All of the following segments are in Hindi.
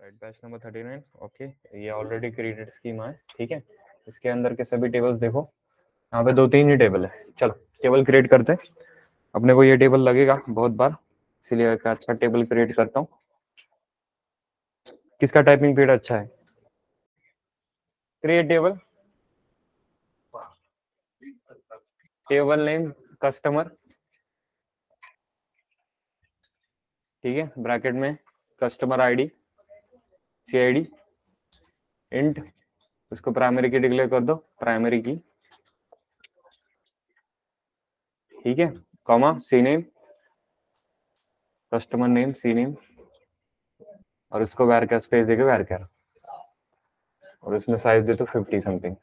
Right, batch number 39। ओके, ये ऑलरेडी क्रिएटेड स्कीमा है, ठीक है। इसके अंदर के सभी टेबल्स देखो, यहाँ पे 2-3 ही टेबल है। चलो टेबल क्रिएट करते हैं। अपने को ये टेबल लगेगा बहुत बार, इसीलिए एक अच्छा टेबल क्रिएट करता हूँ। किसका टाइपिंग स्पीड अच्छा है? Create table, table name customer, ठीक है, ब्रैकेट में कस्टमर आईडी, CID, इंट, उसको प्राइमरी की डिक्लेयर कर दो, प्राइमरी की, ठीक है, comma, C name, customer name, C name, और इसको वैरकर स्पेस देके वैरकर, और इसमें साइज दे तो 50 समथिंग।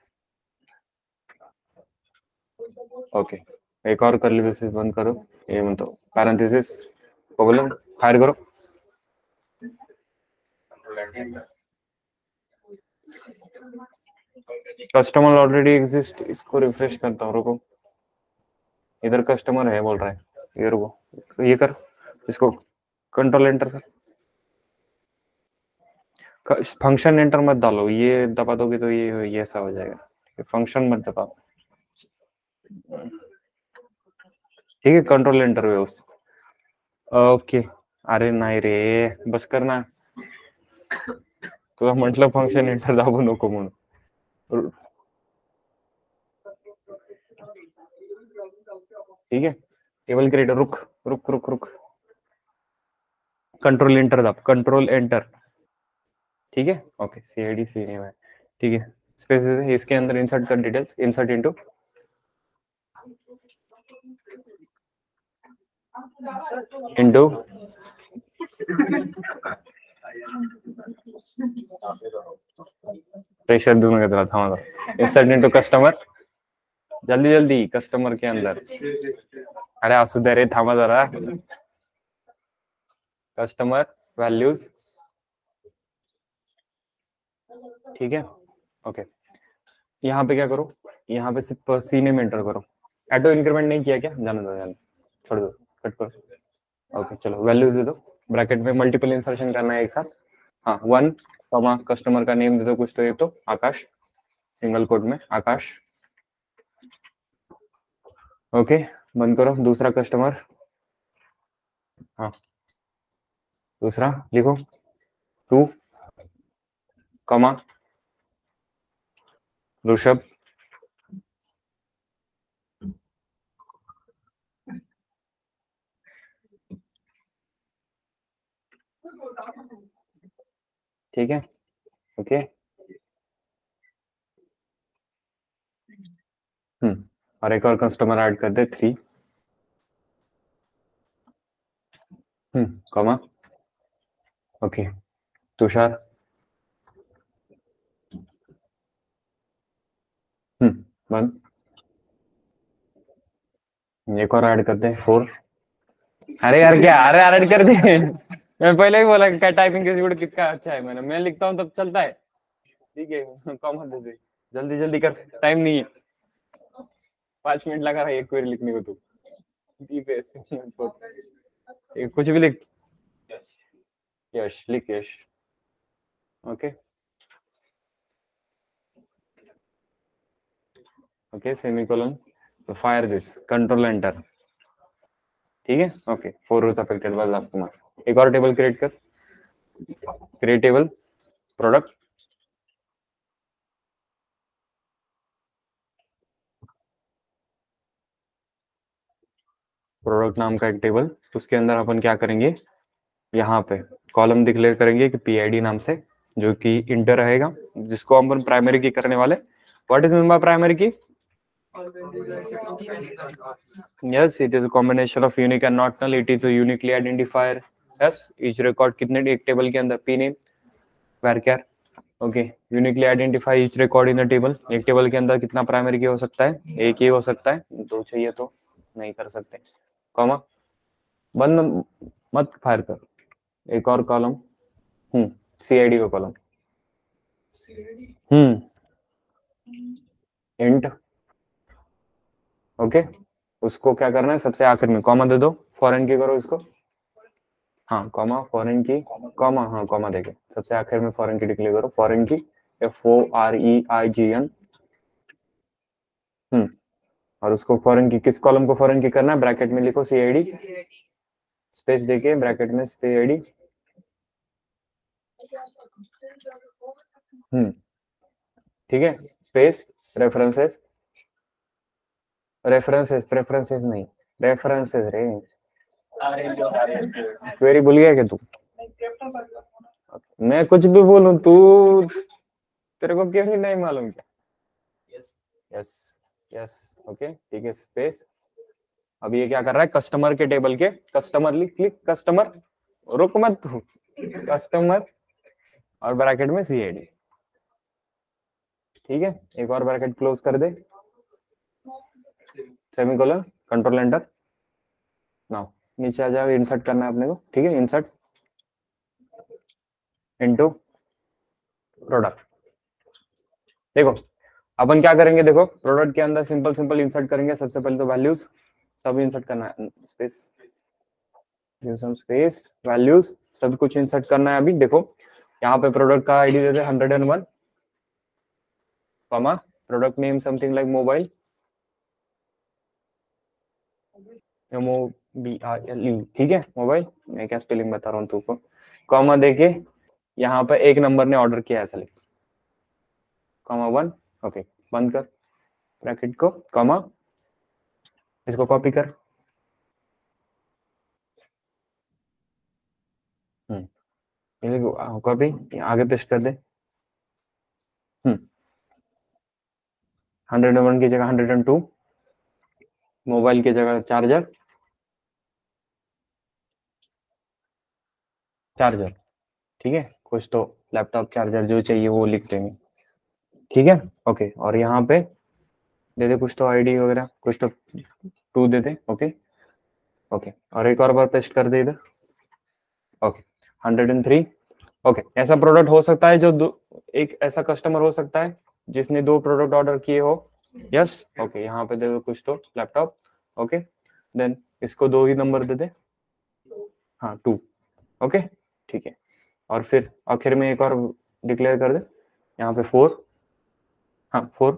ओके, एक और कर्ली ब्रेसेस बंद करो, ये मतलब पैरेंथेसिस कोलन फायर करो। कस्टमर ऑलरेडी एग्जिस्ट, इसको रिफ्रेश करता हूँ, रुको। इधर कस्टमर है बोल रहा है, ये रुको, ये कर, इसको कंट्रोल एंटर कर। फंक्शन एंटर मत डालो, ये दबा दोगे तो ये ऐसा हो जाएगा। फंक्शन मत दबाओ, ठीक है, कंट्रोल एंटर हुए उस। ओके, अरे नाही रे, बस करना, तुला म्हटलं फंक्शन एंटर दाबू नको म्हणून, ठीक है। टेबल क्रिएटर, रुक रुक रुक रुक, कंट्रोल एंटर दाब, कंट्रोल एंटर, ठीक है। ओके, CID सी नेम है, ठीक है। स्पेस इसके अंदर इंसर्ट कर details, insert into, into pressure दूंगा तेरा, थामा, इंसर्ट इनटू कस्टमर, जल्दी जल्दी कस्टमर के अंदर, अरे असू दे रे, थामा जरा, कस्टमर वैल्यूज, ठीक है। ओके, यहाँ पे क्या करो, यहाँ पे सिर्फ सी नेम एंटर करो। ऑटो इंक्रीमेंट नहीं किया क्या? जाने दो, जाने छोड़ दो, कट करो। ओके चलो, वैल्यूज दे दो, ब्रैकेट में मल्टीपल इंसर्शन करना है एक साथ। हाँ, 1, कस्टमर का नेम दे दो कुछ, तो ये तो आकाश, सिंगल कोड में आकाश। ओके, बंद करो। दूसरा कस्टमर, हाँ दूसरा लिखो, 2, ऋषभ, ठीक है। ओके, और एक और कस्टमर ऐड कर दे, 3, कॉमा, ओके, तुषार, बंद, एक और ऐड कर दे, 4। अरे यार क्या, अरे ऐड कर दे मैं पहले ही बोला क्या टाइपिंग की स्पीड कितना अच्छा है, मैं लिखता हूँ तब चलता है, ठीक है। कॉमा दे दे, जल्दी जल्दी कर, टाइम नहीं है, 5 मिनट लगा रहा है एक क्वेरी लिखने को। तू कुछ भी लिख, यश लिख, यश। ओके ओके, सेमीकोलन, तो फायर दिस, कंट्रोल एंटर, ठीक है। Okay, 4 rows affected by last mark. एक और टेबल क्रिएट कर, क्रिएट टेबल, प्रोडक्ट, प्रोडक्ट नाम का एक टेबल, उसके अंदर अपन क्या करेंगे, यहाँ पे कॉलम डिक्लेयर करेंगे कि PID नाम से, जो कि इंटर रहेगा, जिसको अपन प्राइमरी की करने वाले। What is mean by primary की? Yes, it is a combination of unique and not null. It is a uniquely identifier. Yes, each record कितने एक टेबल के अंदर, p name, varchar. Okay, uniquely identify each record in the table. एक टेबल के अंदर कितना प्राइमरी की हो सकता है? एक ही हो सकता है, 2 चाहिए तो नहीं कर सकते। कॉमा, बंद मत फायर कर। एक और कॉलम, CID का कॉलम, इंट, ओके। उसको क्या करना है, सबसे आखिर में कॉमा दे दो, फॉरेन की करो इसको, हाँ कॉमा फॉरेन की, कॉमा, हाँ कॉमा देके सबसे आखिर में फॉरेन की डिक्लेयर करो, फॉरेन की FOREIGN। और उसको फॉरेन की किस कॉलम को फॉरेन की करना है, ब्रैकेट में लिखो CID स्पेस देके ब्रैकेट में CID। ठीक है, स्पेस रेफरेंसेस, प्रेफरेंसेस नहीं, रेफरेंसेस रे। क्वेरी भूल गया क्या तू? मैं कुछ भी बोलूं तू, तेरे को क्वेरी नहीं मालूम क्या? यस यस ओके ठीक है, स्पेस। अब ये क्या कर रहा है, कस्टमर के टेबल के कस्टमर लिख, क्लिक कस्टमर, रुक मत तू, कस्टमर और ब्रैकेट में CID। ठीक है, एक और ब्रैकेट क्लोज कर दे, सेमीकोलन, कंट्रोल एंटर। नाउ नीचे आ जाओ, इंसर्ट करना है अपने को। ठीक है, इंसर्ट इनटू प्रोडक्ट। देखो अपन क्या करेंगे, देखो प्रोडक्ट के अंदर सिंपल सिंपल इंसर्ट करेंगे। सबसे पहले तो वैल्यूज सब इंसर्ट करना है, स्पेस स्पेस वैल्यूज सब कुछ इंसर्ट करना है। अभी देखो यहाँ पे प्रोडक्ट का आईडी देते 101 comma product name something like mobile, MOBILE। ठीक है, मोबाइल, मैं क्या स्पेलिंग बता रहा हूँ तुमको। कॉमा देके यहाँ पे एक नंबर ने ऑर्डर किया है सेलेक्ट, कॉमा 1। ओके, बंद कर ब्रैकेट को, कॉमा इसको कॉपी कर, कॉपी आगे पेस्ट कर दे। 101 की जगह 102, मोबाइल की जगह चार्जर, चार्जर। ठीक है, कुछ तो लैपटॉप चार्जर जो चाहिए वो लिख देंगे। ठीक है, ओके। और यहाँ पे दे दे कुछ तो आईडी वगैरह, कुछ तो 2 दे दे। ओके ओके, और एक और बार पेस्ट कर दे इधर। ओके 103। ओके, ऐसा प्रोडक्ट हो सकता है जो एक ऐसा कस्टमर हो सकता है जिसने 2 प्रोडक्ट ऑर्डर किए हो। यस ओके, यहाँ पे दे दो कुछ तो लैपटॉप। ओके देन इसको 2 ही नंबर दे दे, हाँ 2। ओके ठीक है, और फिर आखिर में एक और डिक्लेयर कर दे यहाँ पे 4, हाँ 4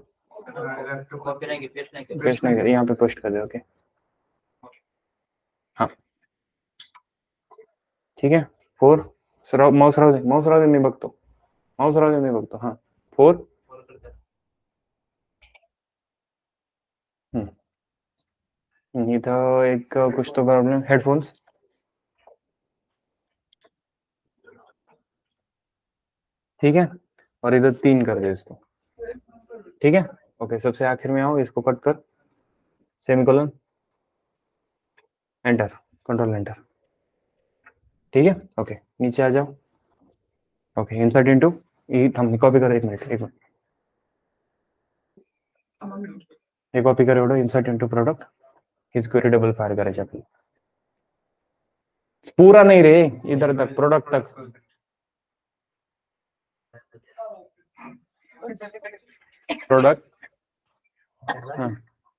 पेस्ट नहीं कर, यहाँ पे पोस्ट कर दे। ओके हाँ ठीक है, 4 माउस राहू दे, मी बघतो, मी बघतो। हाँ 4 इथं एक कुछ तो प्रॉब्लम, हेडफोन्स। ठीक है, और इधर 3 कर दे इसको। ठीक है ओके, सबसे आखिर में आओ, इसको कट कर, सेमीकोलन, एंटर, कंट्रोल एंटर। ठीक है ओके, नीचे आ जाओ। ओके इंसर्ट इनटू, हम कॉपी कर, एक मिनट हे कॉपी कर एवढं, इन्सर्ट इनटू प्रोडक्ट, हीच क्वेरी डबल फायर करायची आपली, पूरा नहीं रे, इधर तक प्रोडक्ट तक। प्रोडक्ट हाँ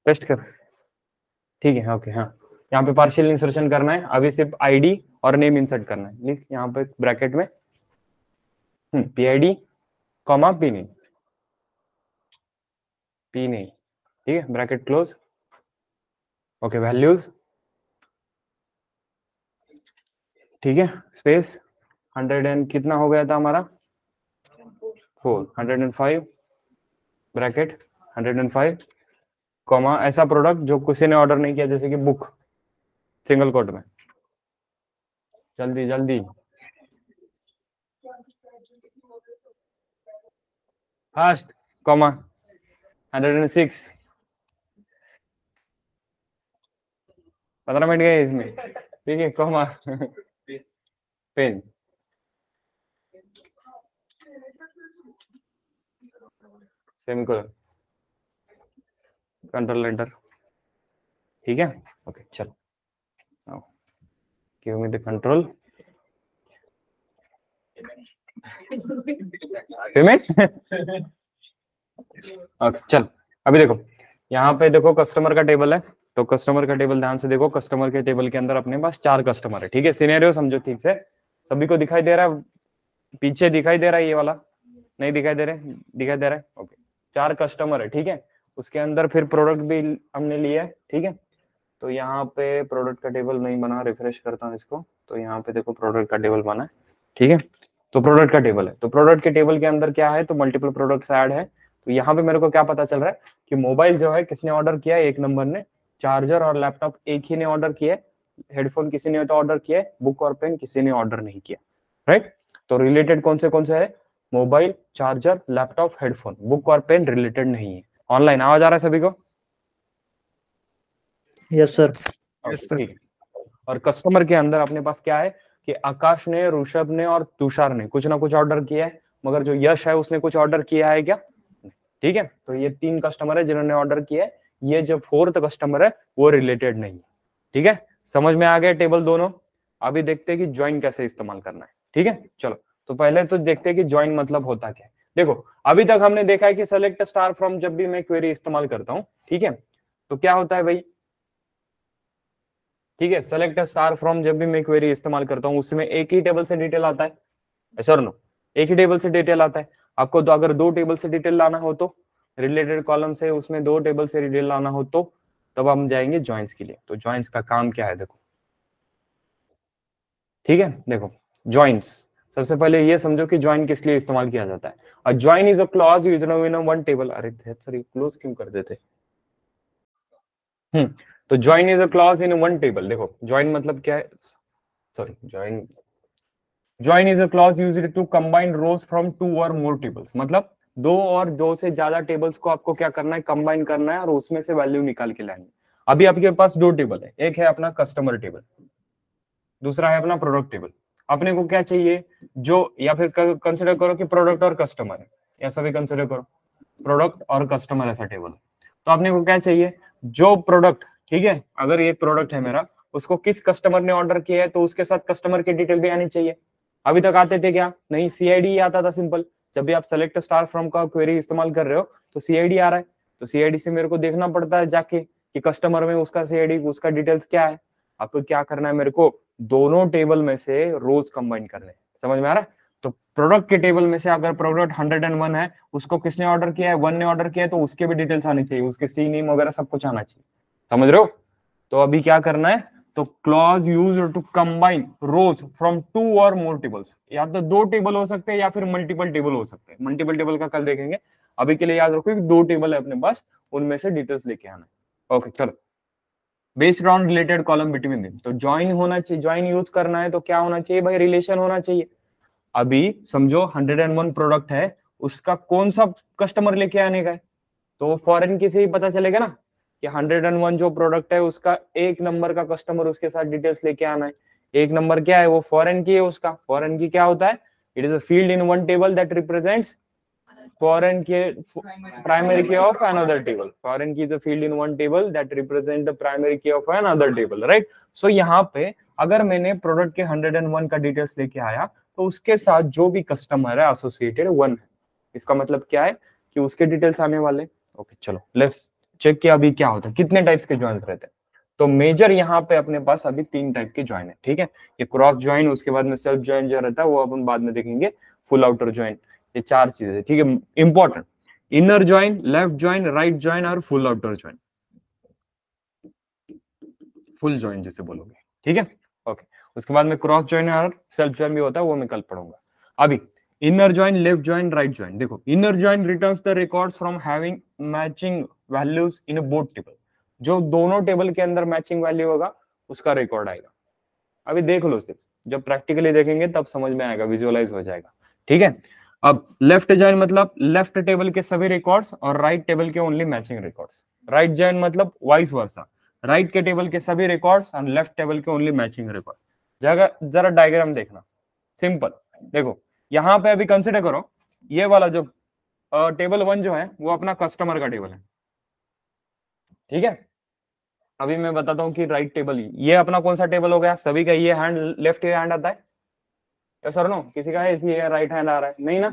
पेस्ट कर। ठीक है ओके, हाँ यहाँ पे पार्शियल इंसर्शन करना है, अभी सिर्फ आईडी और नेम इंसर्ट करना है। लिख यहाँ पे ब्रैकेट में PID कॉमा पी नहीं, ठीक है, ब्रैकेट क्लोज। ओके वैल्यूज, ठीक है, स्पेस 100 एंड कितना हो गया था हमारा, 4, 105 ब्रैकेट 105 कॉमा ऐसा प्रोडक्ट जो किसी ने ऑर्डर नहीं किया, जैसे कि बुक, सिंगल कोट में, जल्दी जल्दी फास्ट, कॉमा 106, 15 मिनट गए इसमें। ठीक है, comma pen, semicolon, control enter. ठीक है ओके, चलो give me the control payment. Okay चल, अभी देखो यहाँ पे देखो कस्टमर का टेबल है, तो कस्टमर का टेबल ध्यान से देखो, कस्टमर के टेबल के अंदर अपने पास 4 कस्टमर है, ठीक है। सिनेरियो समझो ठीक से, सभी को दिखाई दे रहा है? पीछे दिखाई दे रहा है ये वाला? नहीं दिखाई दे रहे? दिखाई दे रहा है, ओके। 4 कस्टमर है, ठीक है। उसके अंदर फिर प्रोडक्ट भी हमने लिया है, ठीक है। तो यहाँ पे प्रोडक्ट का टेबल नहीं बना, रिफ्रेश करता हूँ इसको, तो यहाँ पे देखो प्रोडक्ट का टेबल बना है, ठीक है। तो प्रोडक्ट का टेबल है, तो प्रोडक्ट के टेबल के अंदर क्या है, तो मल्टीपल प्रोडक्ट्स ऐड है। तो यहाँ पे मेरे को क्या पता चल रहा है कि मोबाइल जो है किसने ऑर्डर किया है, 1 नंबर ने। चार्जर और लैपटॉप एक ही ने ऑर्डर किया है। हेडफोन किसी ने तो ऑर्डर किया है, बुक और पेन किसी ने ऑर्डर नहीं किया, राइट। तो रिलेटेड कौन से है? Mobile, charger, laptop, headphone, book और पेन रिलेटेड नहीं है। ऑनलाइन आवाज आ रहा है सभी को? Yes sir. ठीक है। और कस्टमर के अंदर अपने पास क्या है कि आकाश ने, ऋषभ ने और तुषार ने कुछ ना कुछ ऑर्डर किया है, मगर जो यश है उसने कुछ ऑर्डर किया है क्या? ठीक है। तो ये 3 कस्टमर है जिन्होंने ऑर्डर किया है। ये जो 4th कस्टमर है वो रिलेटेड नहीं है, ठीक है। समझ में आ गया टेबल दोनों? अभी देखते हैं कि ज्वाइन कैसे इस्तेमाल करना है, ठीक है। चलो, तो पहले तो देखते हैं कि ज्वाइन मतलब होता क्या है। देखो, अभी तक हमने देखा है कि सेलेक्ट स्टार फ्रॉम जब भी मैं क्वेरी इस्तेमाल करता हूं, ठीक है, तो क्या होता है भाई? ठीक है, सेलेक्ट स्टार फ्रॉम जब भी मैं क्वेरी इस्तेमाल करता हूँ उसमें एक ही टेबल से डिटेल आता है, ऐसा और नो? एक ही टेबल से डिटेल आता है। आपको तो अगर 2 टेबल से डिटेल लाना हो तो रिलेटेड कॉलम से उसमें 2 टेबल से डिटेल लाना हो तो तब हम जाएंगे ज्वाइंस के लिए। तो ज्वाइंस का काम क्या है देखो, ठीक है। देखो ज्वाइंस, सबसे पहले ये समझो कि ज्वाइन किस लिए इस्तेमाल किया जाता है। और join is a clause used in one table. अरे सर क्लोज क्यों कर देते? तो join is a clause in one table. देखो ज्वाइन मतलब क्या है, sorry join is a clause used to combine rows from 2 or more tables. मतलब 2 और 2 से ज्यादा टेबल्स को आपको क्या करना है, कंबाइन करना है और उसमें से वैल्यू निकाल के लानी है। अभी आपके पास 2 टेबल है, एक है अपना कस्टमर टेबल, दूसरा है अपना प्रोडक्ट टेबल। अपने को क्या चाहिए, जो, या फिर कंसिडर करो कि प्रोडक्ट और कस्टमर है, या सभी कंसिडर करो प्रोडक्ट और कस्टमर ऐसा टेबल। तो अपने को क्या चाहिए, जो प्रोडक्ट, ठीक है, अगर ये प्रोडक्ट है मेरा, उसको किस कस्टमर ने ऑर्डर किया है तो उसके साथ कस्टमर की डिटेल भी आनी चाहिए। अभी तक आते थे क्या? नहीं, सीआईडी आता था सिंपल। जब भी आप सेलेक्ट स्टार फ्रॉम का क्वेरी इस्तेमाल कर रहे हो तो सीआईडी आ रहा है, तो सीआईडी से मेरे को देखना पड़ता है जाके कि कस्टमर में उसका सीआईडी, उसका डिटेल्स क्या है। आपको क्या करना है, मेरे को दोनों टेबल में से रोज कंबाइन करने हैं। समझ में आ रहा है? तो प्रोडक्ट के टेबल में से अगर प्रोडक्ट 101 है, उसको किसने ऑर्डर किया है, 1 ने ऑर्डर किया है, तो उसके भी डिटेल्स आनी चाहिए, उसके सी नेम वगैरह सब कुछ आना चाहिए। समझ रहे हो? तो अभी क्या करना है, तो clause use to combine rows from 2 or more tables. या तो 2 टेबल हो सकते हैं या फिर मल्टीपल टेबल हो सकते हैं। मल्टीपल टेबल का कल देखेंगे, अभी के लिए याद रखो कि 2 टेबल है अपने पास, उनमें से डिटेल्स लेके आना है। ओके चलो, based on related column between them. तो ज्वाइन होना चाहिए, ज्वाइन यूज करना है तो क्या होना चाहिए भाई, रिलेशन होना चाहिए। अभी समझो 101 प्रोडक्ट है, उसका कौन सा कस्टमर लेके आने का है, तो फॉरेन की से ही पता चलेगा ना कि 101 जो प्रोडक्ट है उसका 1 नंबर का कस्टमर उसके साथ डिटेल्स लेके आना है। 1 नंबर क्या है, वो फॉरेन की है। उसका फॉरेन की क्या होता है, it is a field in one table that represents foreign key primary key of another table. Foreign key is a field in one table that represent the primary key of another table, right? So यहाँ पे अगर मैंने प्रोडक्ट के 101 का डिटेल्स लेके आया तो उसके साथ जो भी कस्टमर है एसोसिएटेड 1 है। इसका मतलब क्या है कि उसके डिटेल्स आने वाले। ओके चलो लेट्स चेक किया अभी क्या होता है, कितने टाइप्स के ज्वाइंस रहते हैं। तो मेजर यहाँ पे अपने पास अभी 3 टाइप के ज्वाइन है, ठीक है। ये क्रॉस ज्वाइन, उसके बाद में सेल्फ ज्वाइन जो रहता है वो अपन बाद में देखेंगे, फुल आउटर ज्वाइन। ये 4 चीजें है, ठीक है, important. Inner join, left join, right join और full outer join, full join जिसे बोलोगे, ठीक है। ओके, उसके बाद में क्रॉस ज्वाइन और सेल्फ ज्वाइन भी होता है, वो मैं कल पढ़ूंगा। अभी inner join, left join, right join. देखो inner join returns the records from having matching values in both table. जो दोनों टेबल के अंदर मैचिंग वैल्यू होगा उसका रिकॉर्ड आएगा। अभी देख लो, सिर्फ जब प्रैक्टिकली देखेंगे तब समझ में आएगा, विजुअलाइज हो जाएगा, ठीक है। अब लेफ्ट ज्वाइन मतलब लेफ्ट टेबल के सभी रिकॉर्ड्स और राइट टेबल के only matching records. Right join मतलब वाइस वर्सा, राइट के टेबल के सभी रिकॉर्ड्स और लेफ्ट टेबल के ओनली मैचिंग रिकॉर्ड। जरा डायग्राम देखना, सिंपल। देखो यहाँ पे अभी कंसिडर करो, ये वाला जो टेबल 1 जो है वो अपना कस्टमर का टेबल है, ठीक है। अभी मैं बताता हूँ कि राइट टेबल, ये अपना कौन सा टेबल हो गया, सभी का ये हैंड लेफ्ट हैंड आता है, सर नो किसी का है इसलिए राइट हैंड आ रहा है, नहीं ना।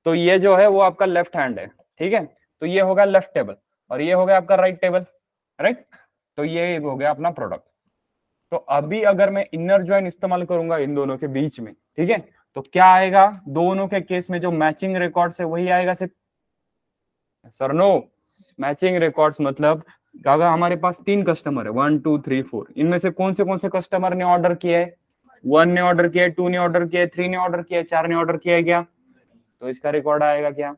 तो ये जो है वो आपका लेफ्ट हैंड है, ठीक है। तो ये होगा लेफ्ट टेबल और ये हो गया आपका राइट टेबल, राइट। तो ये हो गया अपना प्रोडक्ट। तो अभी अगर मैं इनर ज्वाइन इस्तेमाल करूंगा इन दोनों के बीच में, ठीक है, तो क्या आएगा, दोनों के केस में जो मैचिंग रिकॉर्ड्स है वही आएगा सिर्फ, सर नो। मैचिंग रिकॉर्ड्स मतलब अगर हमारे पास 3 कस्टमर है, 1 2 3 4, इनमें से कौन से कस्टमर ने ऑर्डर किया है, 1 ने ऑर्डर किया है, 2 ने ऑर्डर किया है, 3 ने ऑर्डर किया है, 4 ने ऑर्डर किया है क्या, तो इसका रिकॉर्ड आएगा क्या।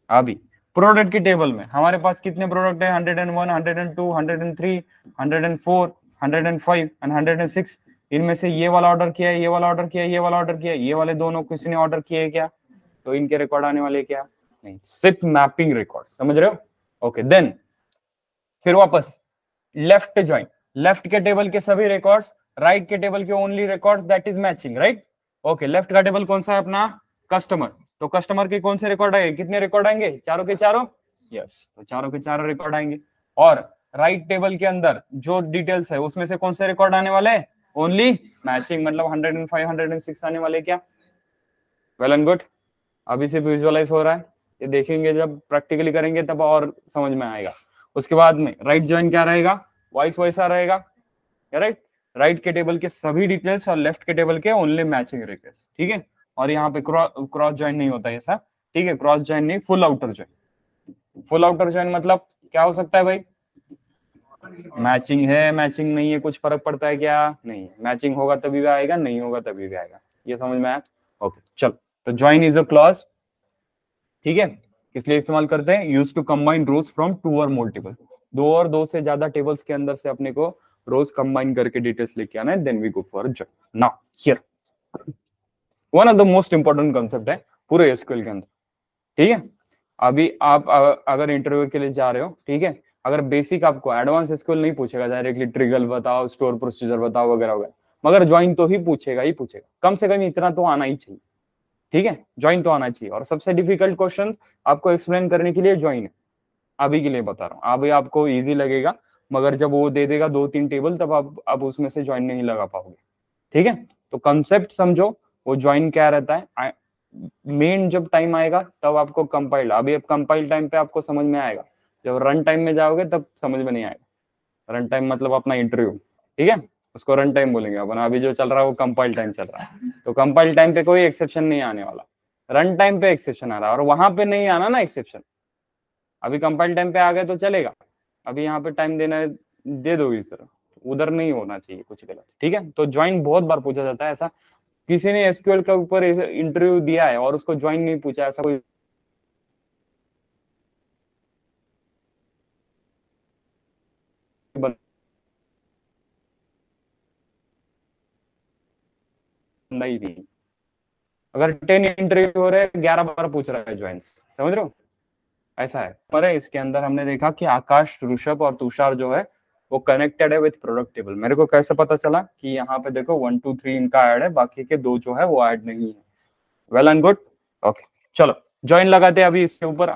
अभी प्रोडक्ट की टेबल में हमारे पास कितने प्रोडक्ट है, 101 102 103 104 105 एंड 106। इनमें से ये वाला ऑर्डर किया है, ये वाला ऑर्डर किया है, ये वाला ऑर्डर किया है, ये वाले दोनों किसी ने ऑर्डर किए क्या, तो इनके रिकॉर्ड आने वाले क्या, नहीं, सिर्फ मैपिंग रिकॉर्ड, समझ रहे हो। ओके देन फिर वापस लेफ्ट ज्वाइन, लेफ्ट के टेबल के सभी रिकॉर्ड्स, राइट के टेबल के only records, that is matching, right. Okay left का टेबल कौन सा है अपना, कस्टमर, तो कस्टमर के कौन से रिकॉर्ड आएंगे, कितने रिकॉर्ड आएंगे, चारों के चारों, यस, तो चारों के चारों रिकॉर्ड आएंगे। और राइट टेबल के अंदर जो डिटेल्स है उसमें से कौन से रिकॉर्ड आने वाले हैं, ओनली मैचिंग, मतलब 105 106 आने वाले क्या, वेल एंड गुड। अभी से विजुअलाइज हो रहा है, ये देखेंगे जब प्रैक्टिकली करेंगे तब और समझ में आएगा। उसके बाद में राइट ज्वाइन क्या रहेगा, वाइस वैसा रहेगा, राइट, राइट के टेबल के सभी डिटेल्स और लेफ्ट के टेबल के ओनली मैचिंग रिक्वेस्ट, ठीक है। और यहाँ पे क्रॉस ज्वाइन नहीं होता ऐसा, ठीक है, क्रॉस ज्वाइन नहीं, full outer join. Full outer join मतलब क्या हो सकता है भाई, मैचिंग है मैचिंग नहीं है कुछ फर्क पड़ता है क्या, नहीं, मैचिंग होगा तभी भी आएगा, नहीं होगा तभी भी आएगा, ये समझ में आया। ओके चलो, तो ज्वाइन इज अ क्लॉज, ठीक है, किस लिए इस्तेमाल करते हैं, use to combine rows from 2 or more table, 2 और 2 से ज्यादा टेबल्स के अंदर से अपने को रोज कंबाइन करके डिटेल्स लेके आना है, then we go for join. Now here one of the most important concept है पूरे एसक्यूएल के अंदर, ठीक है। अभी आप अगर इंटरव्यू के लिए जा रहे हो, ठीक है, अगर बेसिक आपको एडवांस एसक्यूएल नहीं पूछेगा, डायरेक्टली ट्रिगल बताओ, स्टोर प्रोसीजर बताओ वगैरह वगैरह, मगर ज्वाइन तो ही पूछेगा ही पूछेगा, कम से कम इतना तो आना ही चाहिए, ठीक है, ज्वाइन तो आना चाहिए। और सबसे डिफिकल्ट क्वेश्चन आपको एक्सप्लेन करने के लिए ज्वाइन है, अभी के लिए बता रहा हूँ, अभी आपको इजी लगेगा, मगर जब वो दे देगा 2-3 टेबल तब आप उसमें से ज्वाइन नहीं लगा पाओगे, ठीक है। तो कंसेप्ट समझो, वो ज्वाइन क्या रहता है, मेन जब टाइम आएगा तब आपको कंपाइल, अभी अब कंपाइल टाइम पे आपको समझ में आएगा, जब रन टाइम में जाओगे तब समझ में नहीं आएगा। रन टाइम मतलब अपना इंटरव्यू, ठीक है, उसको रन टाइम बोलेंगे अपन, अभी जो चल रहा है वो कंपाइल टाइम चल रहा है, तो कंपाइल टाइम पे कोई एक्सेप्शन नहीं आने वाला, रन टाइम पे एक्सेप्शन आ रहा है, और वहां पे नहीं आना ना एक्सेप्शन। अभी कंपाइल टाइम पे आ गए तो चलेगा, अभी यहाँ पे टाइम देना है दे दो सर, उधर नहीं होना चाहिए कुछ गलत, ठीक है। तो ज्वाइन बहुत बार पूछा जाता है, ऐसा किसी ने एसक्यूएल के ऊपर इंटरव्यू दिया है और उसको ज्वाइन नहीं पूछा, ऐसा कोई बंदा ही नहीं। अगर 10 इंटरव्यू हो रहे हैं, 11 बार पूछ रहा है ज्वाइन, समझ रहे हो, ऐसा है। पर इसके अंदर हमने देखा कि आकाश, ऋषभ और तुषार जो है वो कनेक्टेड है विथ प्रोडक्ट टेबल। मेरे को कैसे पता चला कि यहाँ पे देखो 1 2 3 इनका ऐड है, बाकी के 2 जो है वो ऐड नहीं है, वेल एंड गुड। ओके चलो ज्वाइन लगाते हैं अभी इसके ऊपर।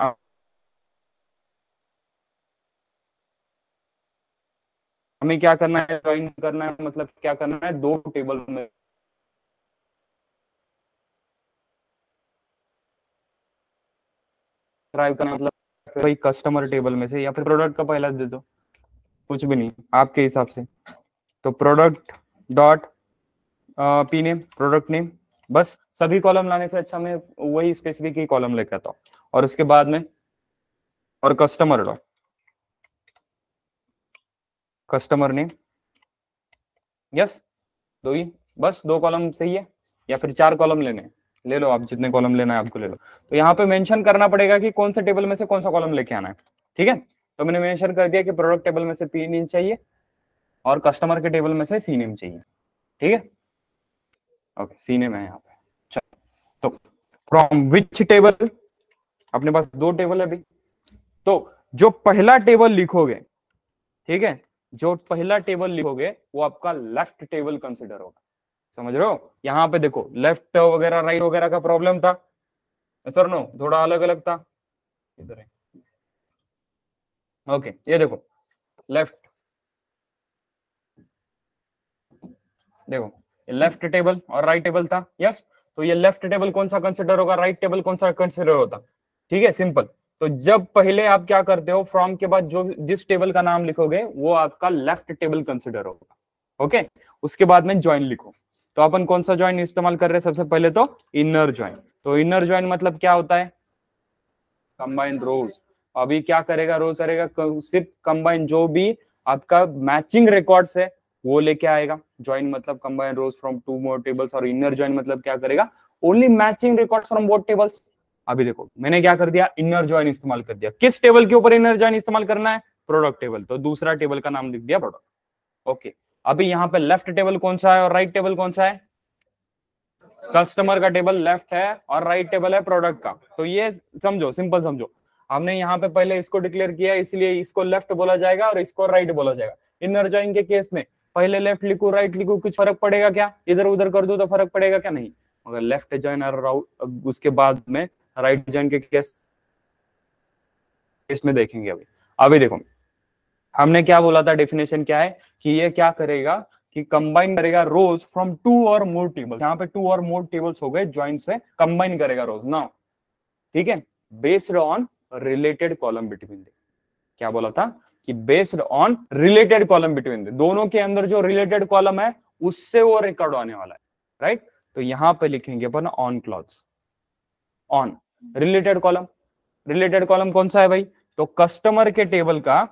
हमें क्या करना है, ज्वाइन करना है मतलब क्या करना है, 2 टेबल में ड्राइव करना है, मतलब कोई कस्टमर टेबल में से या फिर प्रोडक्ट का पहला दे दो, कुछ भी नहीं आपके हिसाब से, तो product dot P name, product name, बस सभी कॉलम लाने से अच्छा मैं वही स्पेसिफिक ही कॉलम लेके आता हूँ। और उसके बाद में और customer dot customer name, yes, 2 ही, बस 2 कॉलम सही है, या फिर 4 कॉलम लेने हैं, ले लो आप जितने कॉलम लेना है आपको ले लो। तो यहाँ पे मेंशन करना पड़ेगा कि कौन से टेबल में से कौन सा कॉलम लेके आना है, ठीक है। तो मैंने मेंशन कर दिया कि प्रोडक्ट टेबल में से पी नेम चाहिए और कस्टमर के टेबल में से सी नेम चाहिए, ठीक है। ओके सी नेम है यहाँ पे, चलो तो फ्रॉम विच टेबल, अपने पास 2 टेबल है अभी, तो जो पहला टेबल लिखोगे, ठीक है, जो पहला टेबल लिखोगे वो आपका लेफ्ट टेबल कंसिडर होगा, समझ रहे हो। यहाँ पे देखो लेफ्ट वगैरह राइट वगैरह का प्रॉब्लम था, सर नो थोड़ा अलग अलग था, इधर है, ओके ये देखो लेफ्ट, देखो लेफ्ट टेबल और राइट टेबल था, यस, तो ये लेफ्ट टेबल कौन सा कंसिडर होगा, राइट टेबल कौन सा कंसिडर होता, ठीक है, सिंपल। तो जब पहले आप क्या करते हो, फ्रॉम के बाद जो जिस टेबल का नाम लिखोगे वो आपका लेफ्ट टेबल कंसिडर होगा। ओके, उसके बाद में ज्वाइन लिखो। तो अपन कौन सा ज्वाइन इस्तेमाल कर रहे हैं, सबसे पहले तो इनर ज्वाइन। तो इनर ज्वाइन मतलब क्या होता है, कंबाइन रोज। अभी क्या करेगा, रोज करेगा सिर्फ कंबाइन जो भी आपका मैचिंग रिकॉर्ड्स है वो लेके आएगा। ज्वाइन मतलब combine rows from two more tables, और इनर ज्वाइन मतलब क्या करेगा, only matching records from both tables. अभी देखो मैंने क्या कर दिया, इनर ज्वाइन इस्तेमाल कर दिया। किस टेबल के ऊपर इनर ज्वाइन इस्तेमाल करना है, प्रोडक्ट टेबल, तो दूसरा टेबल का नाम लिख दिया प्रोडक्ट। ओके, अभी यहाँ पे लेफ्ट टेबल कौन सा है और राइट टेबल कौन सा है, कस्टमर का टेबल लेफ्ट है और राइट टेबल है प्रोडक्ट का। तो ये समझो, सिंपल समझो, हमने यहाँ पे पहले इसको डिक्लेयर किया इसलिए इसको लेफ्ट बोला जाएगा और इसको राइट बोला जाएगा। इनर ज्वाइन के केस में पहले लेफ्ट लिखू राइट लिखू कुछ फर्क पड़ेगा क्या, इधर उधर कर दो तो फर्क पड़ेगा क्या, नहीं। मगर लेफ्ट ज्वाइन और उसके बाद में राइट ज्वाइन के केस में देखेंगे। अभी अभी देखो हमने क्या बोला था, डेफिनेशन क्या है कि ये क्या करेगा कि कंबाइन करेगा रोज फ्रॉम टू और मोर टेबल्स। यहाँ पे टू और मोर टेबल्स हो गए, ज्वाइन से कंबाइन करेगा रोज ना, ठीक है, based on related column between they. क्या बोला था कि based on related column between they, दोनों के अंदर जो रिलेटेड कॉलम है उससे वो रिकॉर्ड आने वाला है, राइट। तो यहां पे लिखेंगे अपन on clause, on related column. Related column कौन सा है भाई, तो कस्टमर के टेबल का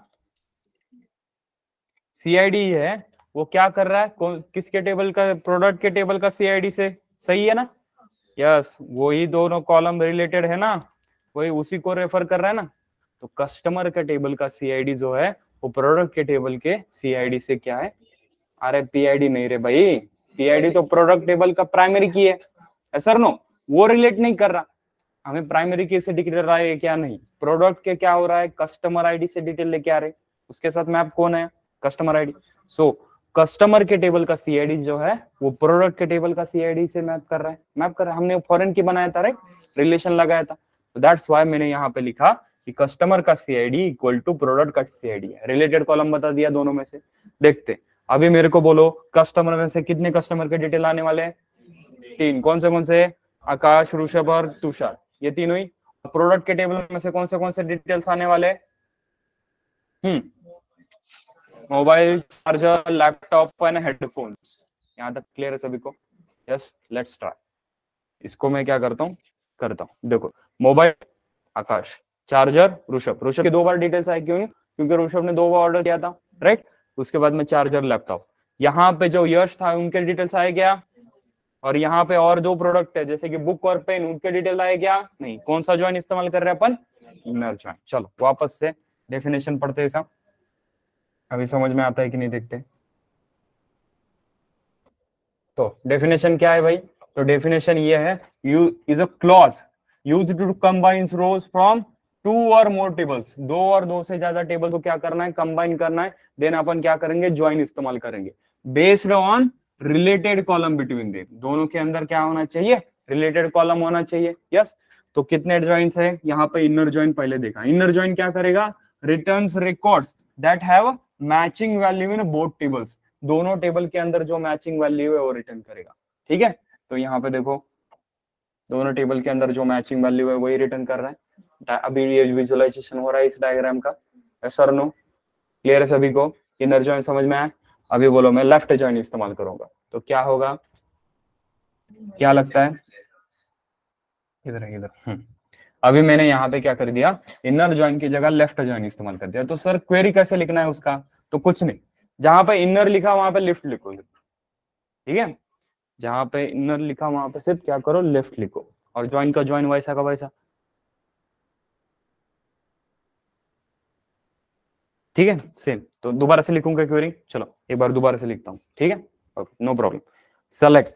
सीआईडी है, वो क्या कर रहा है, किसके टेबल का, प्रोडक्ट के टेबल का सीआईडी से, सही है ना, यस, वही दोनों कॉलम रिलेटेड है ना, वही उसी को रेफर कर रहा है ना। तो कस्टमर के टेबल का सीआईडी जो है वो प्रोडक्ट के टेबल के सीआईडी से क्या है, अरे पीआईडी नहीं रे भाई, पीआईडी तो प्रोडक्ट टेबल का प्राइमरी की है, सर नो, वो रिलेट नहीं कर रहा। हमें प्राइमरी की से डिटेल रहा है क्या, नहीं, प्रोडक्ट के क्या हो रहा है, कस्टमर आईडी से डिटेल लेके आ रहे, उसके साथ मैप कौन है, कस्टमर आईडी। सो कस्टमर के टेबल का सीआईडी जो है वो प्रोडक्ट के टेबल का सीआईडी से मैप कर रहा है, हमने फॉरेन की बनाया था, राइट, रिलेशन लगाया था। तो दैट्स व्हाई मैंने यहाँ पे लिखा कि कस्टमर का सीआईडी इक्वल टू प्रोडक्ट का सीआईडी है। रिलेटेड कॉलम बता दिया दोनों में से। देखते अभी मेरे को बोलो कस्टमर में से कितने कस्टमर के डिटेल आने वाले हैं, तीन, कौन से, आकाश, ऋषभ और तुषार, ये तीनों ही। प्रोडक्ट के टेबल में से कौन से डिटेल्स आने वाले हैं, mobile, charger, laptop and headphones. यहाँ तक क्लियर है सभी को, यस, लेट्स ट्राई। इसको मैं क्या करता हूँ, देखो मोबाइल आकाश, चार्जर ऋषभ के 2 बार डिटेल्स आए, क्यों, क्योंकि ऋषभ ने 2 बार ऑर्डर किया था, राइट। उसके बाद में चार्जर, लैपटॉप, यहाँ पे जो यश था उनके डिटेल्स आए क्या, और यहाँ पे और 2 प्रोडक्ट है जैसे कि बुक और पेन, उनके डिटेल आए क्या, नहीं। कौन सा ज्वाइन इस्तेमाल कर रहे हैं अपन, इनर ज्वाइन। चलो वापस से डेफिनेशन पढ़ते हैं, सब अभी समझ में आता है कि नहीं, देखते। तो डेफिनेशन क्या है भाई, तो डेफिनेशन ये है, you is a clause used to combine rows from 2 or more tables, 2 और 2 से ज्यादा टेबल्स को क्या करना है, कंबाइन करना है, देन अपन क्या करेंगे, ज्वाइन इस्तेमाल करेंगे, based on related column between they, दोनों के अंदर क्या होना चाहिए, रिलेटेड कॉलम होना चाहिए, यस। तो कितने ज्वाइंस है यहाँ पे, इनर ज्वाइन पहले देखा, इनर ज्वाइन क्या करेगा, returns records that have matching value in both tables, दोनों टेबल के अंदर जो मैचिंग वैल्यू है वो रिटर्न करेगा, ठीक है। तो यहाँ पे देखो दोनों टेबल के अंदर जो मैचिंग वैल्यू है वही रिटर्न कर रहा है। अभी ये विजुअलाइजेशन हो रहा है इस डायग्राम का, सर नो, क्लियर है सभी को, इनर ज्वाइन समझ में आया। अभी बोलो मैं लेफ्ट ज्वाइन इस्तेमाल करूंगा तो क्या होगा, क्या लगता है, इधर अभी मैंने यहाँ पे क्या कर दिया, इनर ज्वाइन की जगह लेफ्ट ज्वाइन इस्तेमाल कर दिया। तो सर क्वेरी कैसे लिखना है उसका, तो कुछ नहीं, जहां पे इनर लिखा वहां पे लेफ्ट लिखो, ठीक है, जहां पे इनर लिखा वहां पे सिर्फ क्या करो, लेफ्ट लिखो, और ज्वाइन का ज्वाइन वैसा का वैसा, ठीक है, सेम। तो दोबारा से लिखूंगा क्वेरी, चलो एक बार दोबारा से लिखता हूँ, ठीक है, ओके, नो प्रॉब्लम। सेलेक्ट,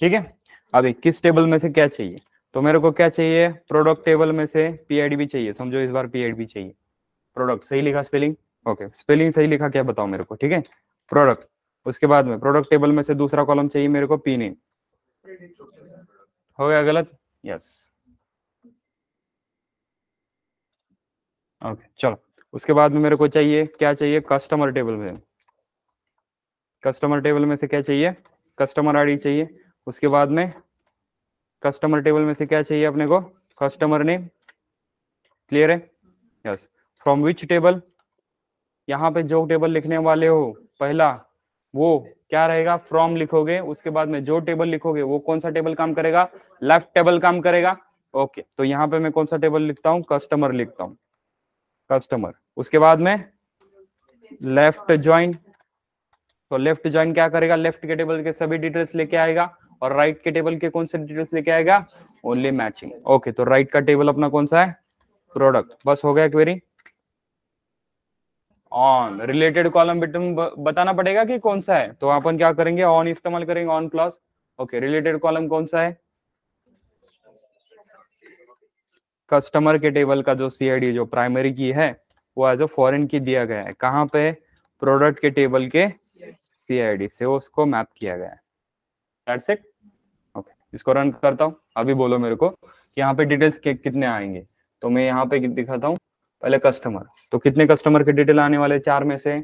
ठीक है। अभी किस टेबल में से क्या चाहिए, तो मेरे को क्या चाहिए, प्रोडक्ट टेबल में से पीआईडी भी चाहिए, समझो इस बार पीआईडी भी चाहिए। प्रोडक्ट सही लिखा, स्पेलिंग ओके, स्पेलिंग सही लिखा क्या बताओ मेरे को, ठीक है, प्रोडक्ट। उसके बाद में प्रोडक्ट टेबल में से दूसरा कॉलम चाहिए मेरे को, पी नेम, हो गया गलत, यस, ओके चलो। उसके बाद में मेरे को चाहिए, क्या चाहिए, कस्टमर टेबल में, कस्टमर टेबल में से क्या चाहिए, कस्टमर आईडी चाहिए। उसके बाद में कस्टमर टेबल में से क्या चाहिए अपने को, कस्टमर नेम, क्लियर है? यस। फ्रॉम विच टेबल, यहाँ पे जो टेबल लिखने वाले हो पहला वो क्या रहेगा, फ्रॉम लिखोगे, उसके बाद में जो टेबल लिखोगे वो कौन सा टेबल काम करेगा, लेफ्ट टेबल काम करेगा। ओके, तो यहाँ पे मैं कौन सा टेबल लिखता हूँ, कस्टमर लिखता हूँ, कस्टमर। उसके बाद में लेफ्ट ज्वाइन, तो लेफ्ट ज्वाइन क्या करेगा, लेफ्ट के टेबल के सभी डिटेल्स लेके आएगा, और राइट के टेबल के कौन से डिटेल्स लेके आएगा, ओनली मैचिंग। ओके, तो राइट का टेबल अपना कौन सा है, प्रोडक्ट। बस हो गया क्वेरी। ऑन रिलेटेड कॉलम बताना पड़ेगा कि कौन सा है, तो अपन क्या करेंगे, ऑन इस्तेमाल करेंगे, on clause. Okay, related column कौन सा है, कस्टमर के टेबल का जो सीआईडी जो प्राइमरी की है वो एज अ फॉरेन की दिया गया है, कहाँ पे, प्रोडक्ट के टेबल के सीआईडी से उसको मैप किया गया है। That's it. ओके, इसको रन करता हूँ। अभी बोलो मेरे को कि यहाँ पे डिटेल्स कितने आएंगे, तो मैं यहाँ पे दिखाता हूँ पहले कस्टमर। तो कितने कस्टमर के डिटेल आने वाले, चार में से,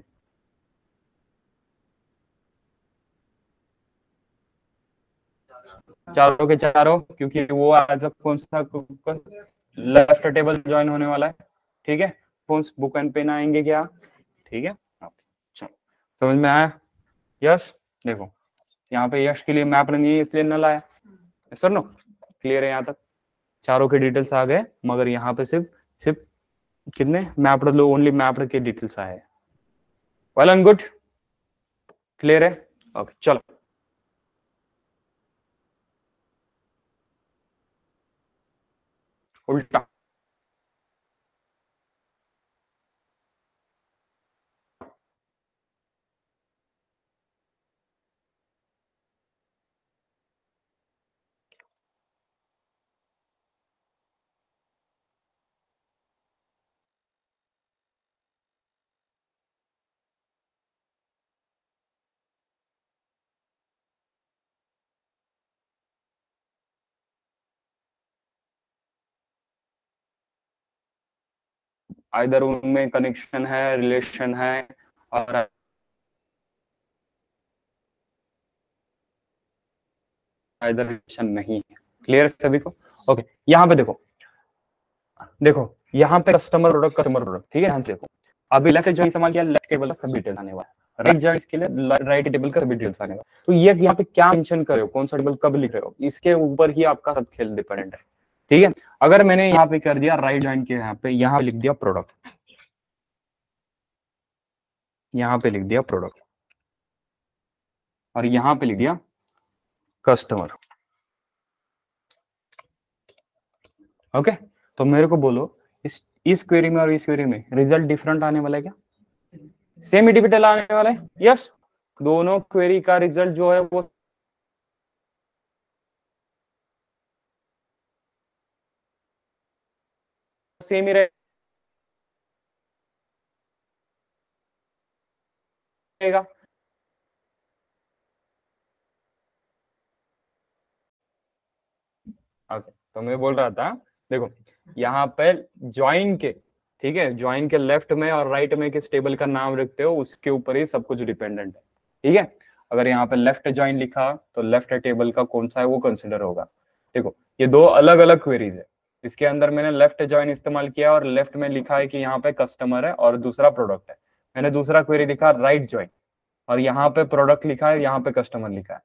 चारों के चारों, क्योंकि वो एज अ कौन सा लेफ्ट टेबल ज्वाइन होने वाला है। ठीक है, कौन बुक एंड पेन आएंगे क्या, ठीक है। चलो, समझ में आया? यस। देखो यहाँ पे यश के लिए मैप नहीं है इसलिए नल आया, सर नो, क्लियर है यहाँ तक, चारों के डिटेल्स आ गए, मगर यहाँ पे सिर्फ सिर्फ कितने मैप्ड लो, ओनली मैप्ड के डिटेल्स आए। वेल एंड गुड, क्लियर है? ओके, चलो। उल्टा, इधर उनमें कनेक्शन है, रिलेशन है, और इधर रिलेशन नहीं है। क्लियर सभी को? ओके, यहाँ पे देखो, देखो यहाँ पे कस्टमर प्रोडक्ट, कस्टमर प्रोडक्ट, ठीक है, ध्यान से देखो। अभी लेफ्ट ज्वाइन इस्तेमाल किया, लेफ्ट टेबल का सब डिटेल्स आने वाला है, राइट ज्वाइन के लिए राइट टेबल का सब डिटेल्स आने वाला। तो ये यहाँ पे क्या मेंशन कर रहे हो, कौन सा टेबल कब लिख रहे हो, इसके ऊपर ही आपका सब खेल डिपेंडेंट है। ठीक है, अगर मैंने यहाँ पे कर दिया राइट ज्वाइन के, यहाँ पे लिख दिया प्रोडक्ट, यहाँ पे लिख दिया प्रोडक्ट, और यहाँ पे लिख दिया कस्टमर। ओके, तो मेरे को बोलो इस क्वेरी में और इस क्वेरी में रिजल्ट डिफरेंट आने वाला है क्या, सेम ही डिटेल आने वाला है? यस, दोनों क्वेरी का रिजल्ट जो है वो सेम ही रहेगा। ओके, तो मैं बोल रहा था, देखो यहाँ पे ज्वाइन के, ठीक है, ज्वाइन के लेफ्ट में और राइट में किस टेबल का नाम रखते हो उसके ऊपर ही सब कुछ डिपेंडेंट है। ठीक है, अगर यहाँ पे लेफ्ट ज्वाइन लिखा तो लेफ्ट टेबल का कौन सा है वो कंसिडर होगा। देखो ये दो अलग अलग क्वेरीज है, इसके अंदर मैंने लेफ्ट ज्वाइन इस्तेमाल किया और लेफ्ट में लिखा है कि यहाँ पे कस्टमर है और दूसरा प्रोडक्ट है। मैंने दूसरा क्वेरी लिखा राइट ज्वाइन, और यहाँ पे प्रोडक्ट लिखा है, यहाँ पे कस्टमर लिखा है।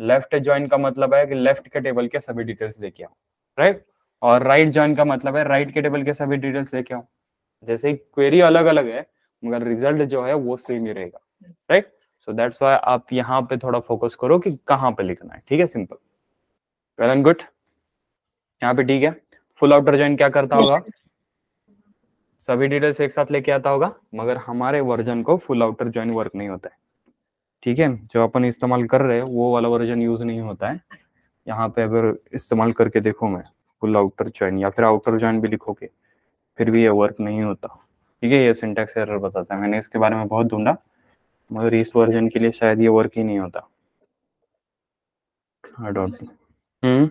लेफ्ट ज्वाइन का मतलब है कि लेफ्ट के टेबल के सभी डिटेल्स लेके आओ, राइट, और राइट ज्वाइन का मतलब है राइट के टेबल के सभी डिटेल्स लेके आओ। जैसे क्वेरी अलग अलग है मगर रिजल्ट जो है वो सेम ही रहेगा, राइट। सो दैट्स व्हाई आप यहाँ पे थोड़ा फोकस करो कि कहाँ पे लिखना है। ठीक है, सिंपल, वेल एंड गुड, यहाँ पे ठीक है। फुल आउटर ज्वाइन क्या करता होगा, सभी डिटेल्स एक साथ लेके आता होगा, मगर हमारे वर्जन को फुल आउटर ज्वाइन वर्क नहीं होता है। ठीक है, जो अपन इस्तेमाल कर रहे हैं वो वाला वर्जन यूज नहीं होता है। यहाँ पे अगर इस्तेमाल करके देखो मैं फुल आउटर ज्वाइन या फिर आउटर ज्वाइन भी लिखोगे फिर भी ये वर्क नहीं होता। ठीक है, ये सिंटैक्स एरर बताता है, मैंने इसके बारे में बहुत ढूंढा मगर इस वर्जन के लिए शायद ये वर्क ही नहीं होता। आई डोंट नो,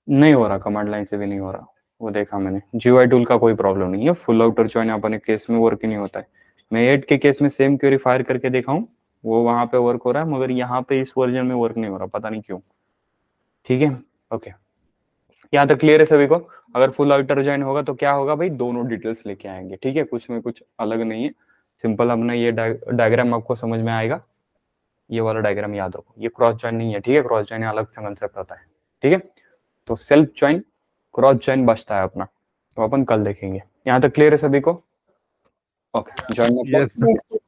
नहीं हो रहा, कमांड लाइन से भी नहीं हो रहा, वो देखा मैंने। जीयूआई टूल का कोई प्रॉब्लम नहीं है, फुल आउटर ज्वाइन अपने केस में वर्क ही नहीं होता है। मैं 8 के केस में सेम क्वेरी फायर करके देखा हूँ, वो वहां पे वर्क हो रहा है मगर यहाँ पे इस वर्जन में वर्क नहीं हो रहा, पता नहीं क्यों। ठीक है, ओके, यहाँ तक क्लियर है सभी को? अगर फुल आउटर ज्वाइन होगा तो क्या होगा भाई, दोनों डिटेल्स लेके आएंगे, ठीक है, कुछ में कुछ अलग नहीं है, सिंपल। अपना ये डायग्राम आपको समझ में आएगा, ये वाला डायग्राम याद रखो, ये क्रॉस ज्वाइन नहीं है, ठीक है, क्रॉस ज्वाइन अलग से कंसेप्ट होता है, ठीक है। तो सेल्फ ज्वाइन, क्रॉस ज्वाइन बचता है अपना, तो अपन कल देखेंगे। यहाँ तक क्लियर है सभी को? Okay, join Yes, sir.